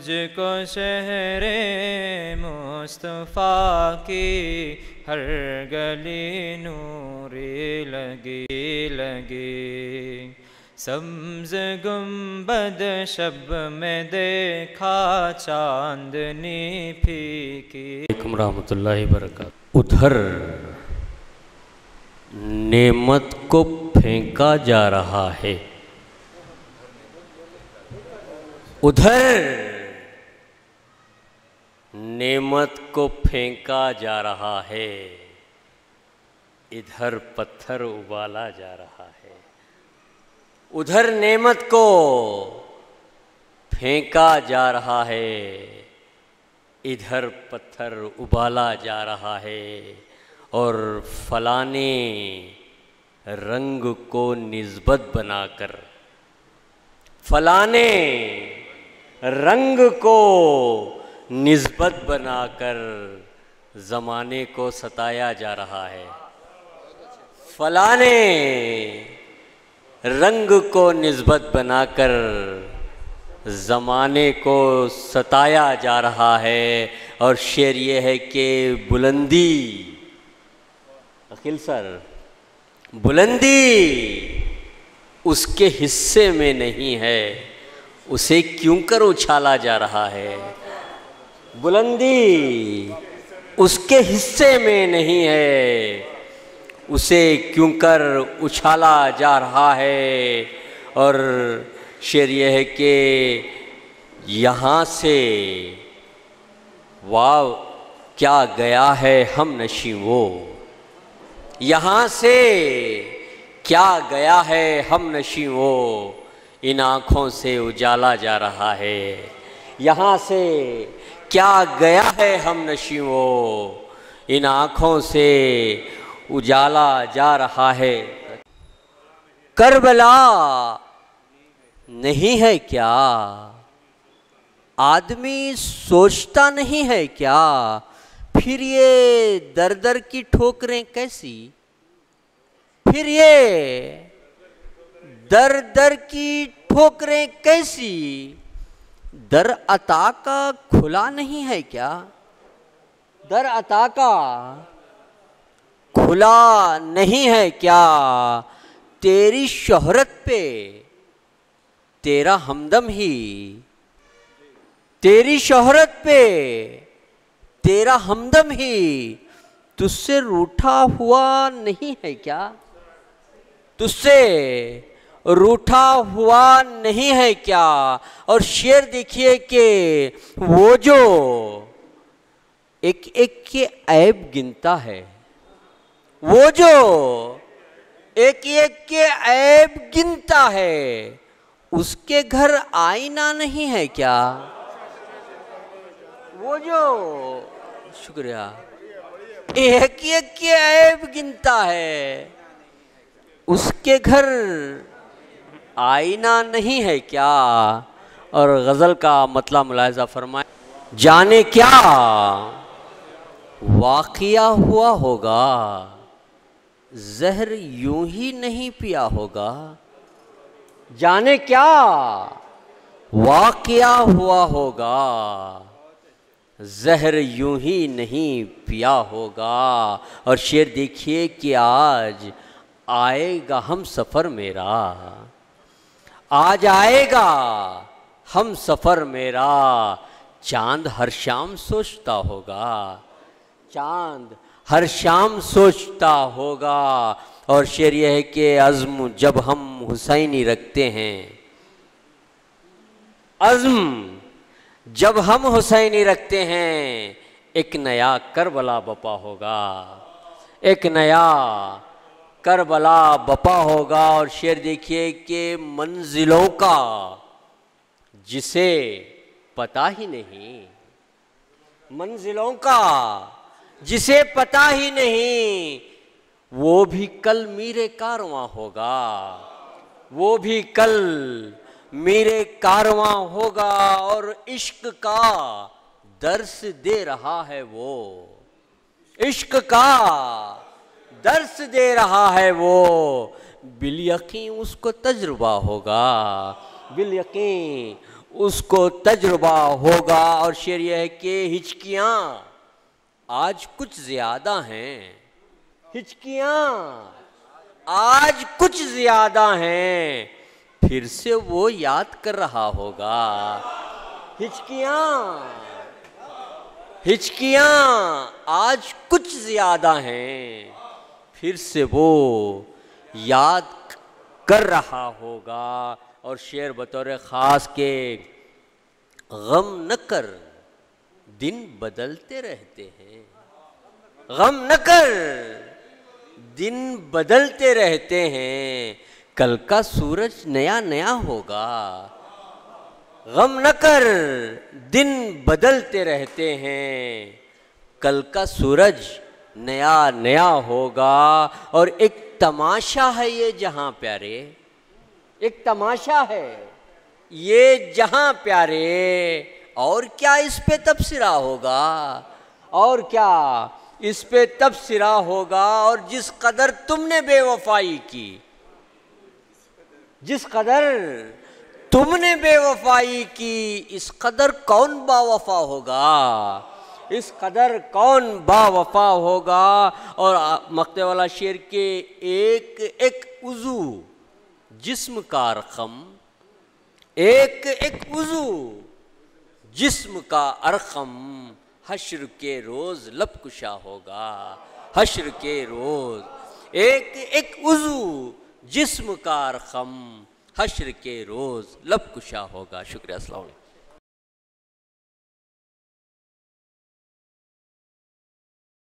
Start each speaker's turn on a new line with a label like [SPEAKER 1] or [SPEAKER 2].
[SPEAKER 1] मुझको शहरे मुस्तफ़ा की हर गली नूरी लगी लगी। सब्ज़ गुंबद शब में देखा चांदनी फीकी।
[SPEAKER 2] अलैकुम रहमतुल्लाहि बरकातहू। उधर नेमत को फेंका जा रहा है, उधर नेमत को फेंका जा रहा है, इधर पत्थर उबाला जा रहा है। उधर नेमत को फेंका जा रहा है, इधर पत्थर उबाला जा रहा है। और फलाने रंग को निस्बत बनाकर, फलाने रंग को निस्बत बनाकर ज़माने को सताया जा रहा है। फलाने रंग को निस्बत बनाकर ज़माने को सताया जा रहा है। और शेर ये है कि बुलंदी, अखिल सर, बुलंदी उसके हिस्से में नहीं है, उसे क्यों कर उछाला जा रहा है। बुलंदी उसके हिस्से में नहीं है, उसे क्यों कर उछाला जा रहा है। और शेर यह है कि यहाँ से वाह क्या गया है हम नशी वो, यहाँ से क्या गया है हम नशी वो, इन आँखों से उजाला जा रहा है। यहाँ से क्या गया है हम नशी वो, इन आँखों से उजाला जा रहा है। करबला नहीं है क्या, आदमी सोचता नहीं है क्या, फिर ये दर दर की ठोकरें कैसी, फिर ये दर दर की ठोकरें कैसी। दर अता का खुला नहीं है क्या, दर अता का खुला नहीं है क्या। तेरी शोहरत पे तेरा हमदम ही, तेरी शोहरत पे तेरा हमदम ही तुझसे रूठा हुआ नहीं है क्या, तुझसे रूठा हुआ नहीं है क्या। और शेर देखिए कि वो जो एक एक के ऐब गिनता है, वो जो एक एक के ऐब गिनता है, उसके घर आईना नहीं है क्या। वो जो, शुक्रिया, एक एक के ऐब गिनता है, उसके घर आईना नहीं है क्या। और गज़ल का मतला मुलाहिज़ा फरमाए, जाने क्या वाक़िया हुआ होगा, ज़हर यूं ही नहीं पिया होगा। जाने क्या वाक़िया हुआ होगा, ज़हर यूं ही नहीं पिया होगा। और शेर देखिए कि आज आएगा हम सफ़र मेरा, आज आएगा हम सफ़र मेरा। चांद हर शाम सोचता होगा, चांद हर शाम सोचता होगा। और शेर यह है कि अज़्म जब हम हुसैनी रखते हैं, अज़्म जब हम हुसैनी रखते हैं, एक नया करबला बपा होगा, एक नया करबला बपा होगा। और शेर देखिए कि मंजिलों का जिसे पता ही नहीं, मंजिलों का जिसे पता ही नहीं, वो भी कल मीरे कारवां होगा, वो भी कल मीरे कारवां होगा। और इश्क का दर्स दे रहा है वो, इश्क का दर्स दे रहा है वो। बिल यकीन उसको तजुर्बा होगा, बिल यकीन उसको तजुर्बा होगा। और शेर यह है कि हिचकियाँ आज कुछ ज़्यादा हैं, हिचकियाँ आज कुछ ज़्यादा हैं, फिर से वो याद कर रहा होगा। हिचकियाँ आज कुछ ज़्यादा हैं, फिर से वो याद कर रहा होगा। और शेर बतौर ख़ास के गम न कर दिन बदलते रहते हैं, गम न कर दिन बदलते रहते हैं, कल का सूरज नया नया होगा। गम न कर दिन बदलते रहते हैं, कल का सूरज नया नया होगा। और एक तमाशा है ये जहां प्यारे, एक तमाशा है ये जहां प्यारे, और क्या इस पे तबसरा होगा, और क्या इस पे तबसरा होगा। और जिस कदर तुमने बेवफाई की, जिस कदर तुमने बेवफाई की, इस कदर कौन बावफा होगा, इस कदर कौन बावफा होगा। और मक्ते वाला शेर के एक एक उज़ू जिस्म का अरक़म, एक एक उज़ू जिस्म का अरक़म, हश्र के रोज़ लब कुशा होगा, हश्र के रोज़ एक एक उज़ू जिस्म का अरक़म, हश्र के रोज़ लब कुशा होगा। शुक्रिया, अस्सलाम वालेकुम।